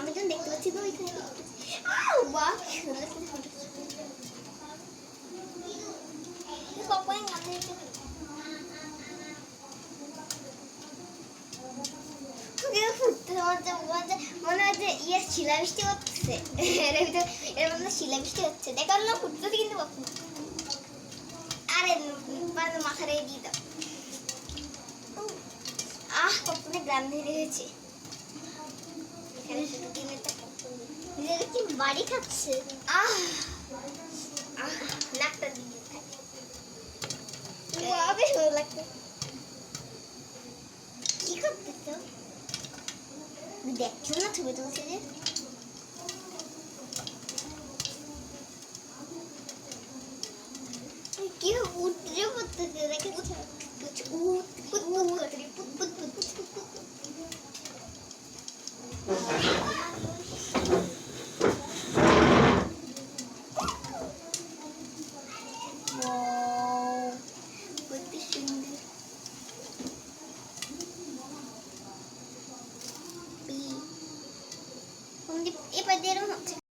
আমি যখন দেখতে পাচ্ছি তো ওইখানে বাহ সুন্দর কখন মনে হয় যে ইয়ে শিলাবৃষ্টি হচ্ছে এর মধ্যে শিলাবৃষ্টি হচ্ছে দেখার না ফুটতেছে কিন্তু কখন আরে মাথা রেখে দিয়ে দাও কখনো গ্রাম ধরে হয়েছে এখানে শুধু দিনের কি বাড়ি খাচ্ছে নাকটা দিয়ে বেশ ভালো লাগছে কি করতেছো দেখছো না ছবি তুলছে যে কি উঠতে পড়তেছে দেখেছো এবার দিয়ে